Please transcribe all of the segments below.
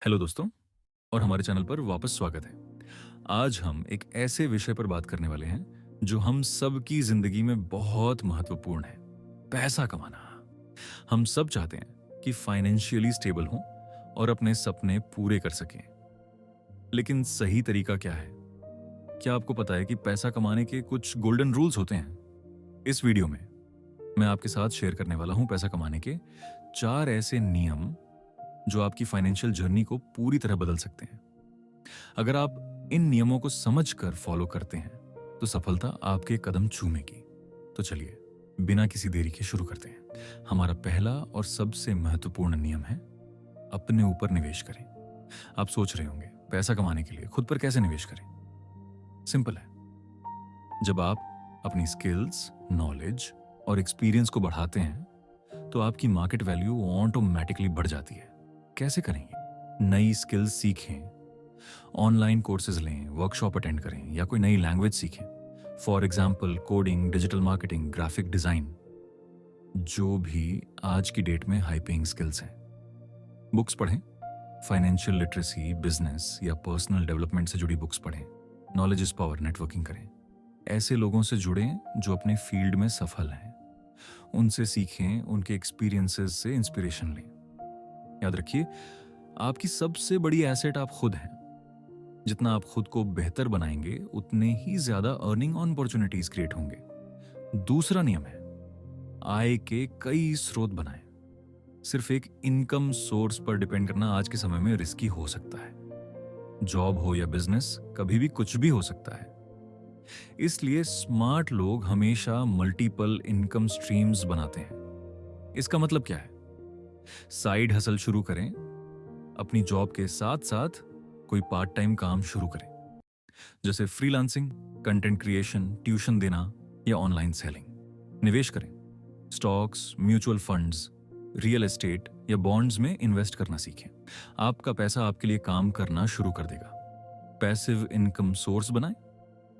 Hello दोस्तों और हमारे चैनल पर वापस स्वागत है। आज हम एक ऐसे विषय पर बात करने वाले हैं जो हम सबकी जिंदगी में बहुत महत्वपूर्ण है। पैसा कमाना। हम सब चाहते हैं कि फाइनेंशियली स्टेबल हों और अपने सपने पूरे कर सकें। लेकिन सही तरीका क्या है? क्या आपको पता है कि पैसा कमाने के कुछ गोल्डन रूल्स होते हैं? इस वीडियो में मैं आपके साथ शेयर करने वाला हूं पैसा कमाने के 4 ऐसे नियम जो आपकी फाइनेंशियल जर्नी को पूरी तरह बदल सकते हैं। अगर आप इन नियमों को समझकर फॉलो करते हैं तो सफलता आपके कदम चूमेगी। तो चलिए बिना किसी देरी के शुरू करते हैं। हमारा पहला और सबसे महत्वपूर्ण नियम है अपने ऊपर निवेश करें। आप सोच रहे होंगे पैसा कमाने के लिए खुद पर कैसे निवेश करें? सिंपल है। जब आप अपनी स्किल्स, नॉलेज और एक्सपीरियंस को बढ़ाते हैं तो आपकी मार्केट वैल्यू ऑटोमेटिकली बढ़ जाती है। कैसे करेंगे? नई स्किल्स सीखें, ऑनलाइन कोर्सेज लें, वर्कशॉप अटेंड करें या कोई नई लैंग्वेज सीखें। For example coding, digital marketing, graphic design, जो भी आज की डेट में हाई पेइंग स्किल्स हैं। बुक्स पढ़ें, फाइनेंशियल लिटरेसी, बिजनेस या पर्सनल डेवलपमेंट से जुड़ी बुक्स पढ़ें। नॉलेज इज पावर, नेटवर्किंग करें। ऐसे लोगों से जुड़ें जो अपने फील्ड में सफल हैं। उनसे सीखें, उनके एक्सपीरियंसेस से इंस्पिरेशन लें। याद रखिए, आपकी सबसे बड़ी एसेट आप खुद हैं। जितना आप खुद को बेहतर बनाएंगे उतने ही ज्यादा अर्निंग अपॉर्चुनिटीज क्रिएट होंगे। दूसरा नियम है आय के कई स्रोत बनाएं। सिर्फ एक इनकम सोर्स पर डिपेंड करना आज के समय में रिस्की हो सकता है। जॉब हो या बिजनेस, कभी भी कुछ भी हो सकता है। इसलिए स्मार्ट लोग हमेशा मल्टीपल इनकम स्ट्रीम्स बनाते हैं। इसका मतलब क्या है? साइड हसल शुरू करें, अपनी जॉब के साथ साथ कोई पार्ट टाइम काम शुरू करें, जैसे फ्रीलांसिंग, कंटेंट क्रिएशन, ट्यूशन देना या ऑनलाइन सेलिंग। निवेश करें, stocks, mutual funds, real estate या बॉन्ड्स में इन्वेस्ट करना सीखें। आपका पैसा आपके लिए काम करना शुरू कर देगा। पैसिव इनकम सोर्स बनाएं,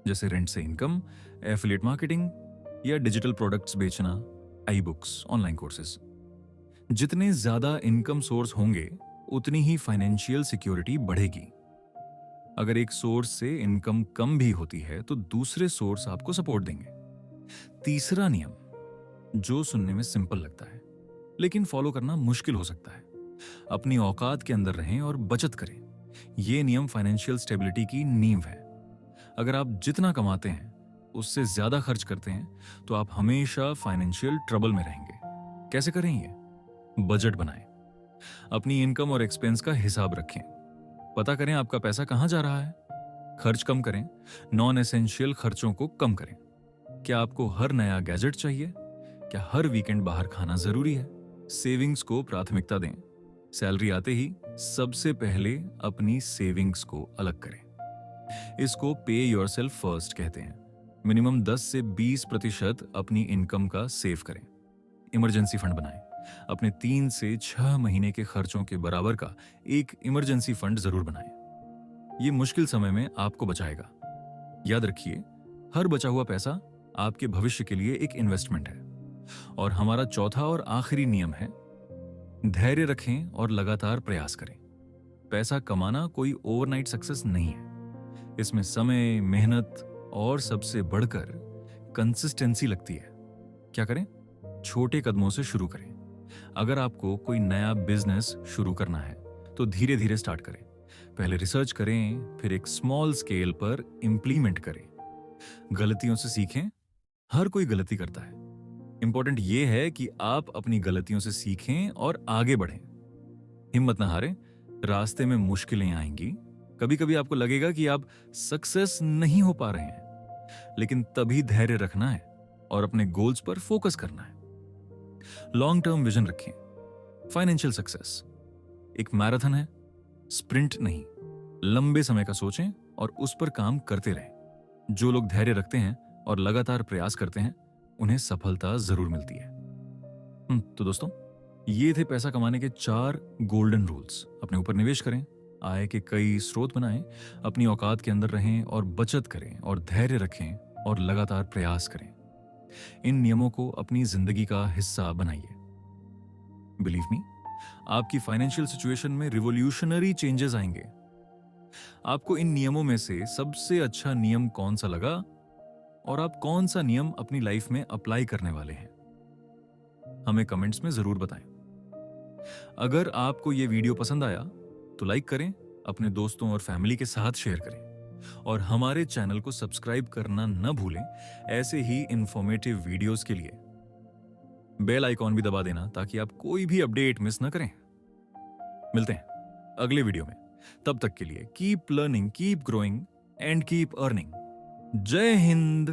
जैसे रेंट से इनकम, एफिलिएट मार्केटिंग या डिजिटल प्रोडक्ट्स बेचना, आई बुक्स, ऑनलाइन कोर्सेज। जितने ज्यादा इनकम सोर्स होंगे उतनी ही फाइनेंशियल सिक्योरिटी बढ़ेगी। अगर एक सोर्स से इनकम कम भी होती है तो दूसरे सोर्स आपको सपोर्ट देंगे। तीसरा नियम, जो सुनने में सिंपल लगता है लेकिन फॉलो करना मुश्किल हो सकता है, अपनी औकात के अंदर रहें और बचत करें। यह नियम फाइनेंशियल स्टेबिलिटी की नींव है। अगर आप जितना कमाते हैं उससे ज्यादा खर्च करते हैं तो आप हमेशा फाइनेंशियल ट्रबल में रहेंगे। कैसे करें ये? बजट बनाएं, अपनी इनकम और एक्सपेंस का हिसाब रखें, पता करें आपका पैसा कहां जा रहा है। खर्च कम करें, नॉन एसेंशियल खर्चों को कम करें। क्या आपको हर नया गैजेट चाहिए? क्या हर वीकेंड बाहर खाना जरूरी है? सेविंग्स को प्राथमिकता दें। सैलरी आते ही सबसे पहले अपनी सेविंग्स को अलग करें। इसको पे योरसेल्फ फर्स्ट कहते हैं। मिनिमम 10 से 20% अपनी इनकम का सेव करें। इमरजेंसी फंड बनाएं। अपने 3 से 6 महीने के खर्चों के बराबर का एक इमरजेंसी फंड जरूर बनाएं। ये मुश्किल समय में आपको बचाएगा। याद रखिए, हर बचा हुआ पैसा आपके भविष्य के लिए एक इन्वेस्टमेंट है। और हमारा चौथा और आखिरी नियम है धैर्य रखें और लगातार प्रयास करें। पैसा कमाना कोई ओवरनाइट सक्सेस नहीं है। इसमें समय, मेहनत और सबसे बढ़कर कंसिस्टेंसी लगती है। क्या करें? छोटे कदमों से शुरू करें। अगर आपको कोई नया बिजनेस शुरू करना है तो धीरे धीरे स्टार्ट करें। पहले रिसर्च करें, फिर एक स्मॉल स्केल पर इंप्लीमेंट करें। गलतियों से सीखें। हर कोई गलती करता है। इंपॉर्टेंट यह है कि आप अपनी गलतियों से सीखें और आगे बढ़ें। हिम्मत ना हारें। रास्ते में मुश्किलें आएंगी। कभी कभी आपको लगेगा कि आप सक्सेस नहीं हो पा रहे हैं, लेकिन तभी धैर्य रखना है और अपने गोल्स पर फोकस करना है। लॉन्ग टर्म विजन रखें। फाइनेंशियल सक्सेस एक मैराथन है, स्प्रिंट नहीं। लंबे समय का सोचें और उस पर काम करते रहें। जो लोग धैर्य रखते हैं और लगातार प्रयास करते हैं उन्हें सफलता जरूर मिलती है। तो दोस्तों, ये थे पैसा कमाने के 4 गोल्डन रूल्स। अपने ऊपर निवेश करें, आय के कई स्रोत बनाएं, अपनी औकात के अंदर रहें और बचत करें, और धैर्य रखें और लगातार प्रयास करें। इन नियमों को अपनी जिंदगी का हिस्सा बनाइए। बिलीव मी, आपकी फाइनेंशियल सिचुएशन में रिवॉल्यूशनरी चेंजेस आएंगे। आपको इन नियमों में से सबसे अच्छा नियम कौन सा लगा और आप कौन सा नियम अपनी लाइफ में अप्लाई करने वाले हैं, हमें कमेंट्स में जरूर बताएं। अगर आपको ये वीडियो पसंद आया तो लाइक करें, अपने दोस्तों और फैमिली के साथ शेयर करें और हमारे चैनल को सब्सक्राइब करना न भूलें। ऐसे ही इंफॉर्मेटिव वीडियोस के लिए बेल आइकॉन भी दबा देना ताकि आप कोई भी अपडेट मिस ना करें। मिलते हैं अगले वीडियो में। तब तक के लिए keep learning, keep growing and keep earning. जय हिंद।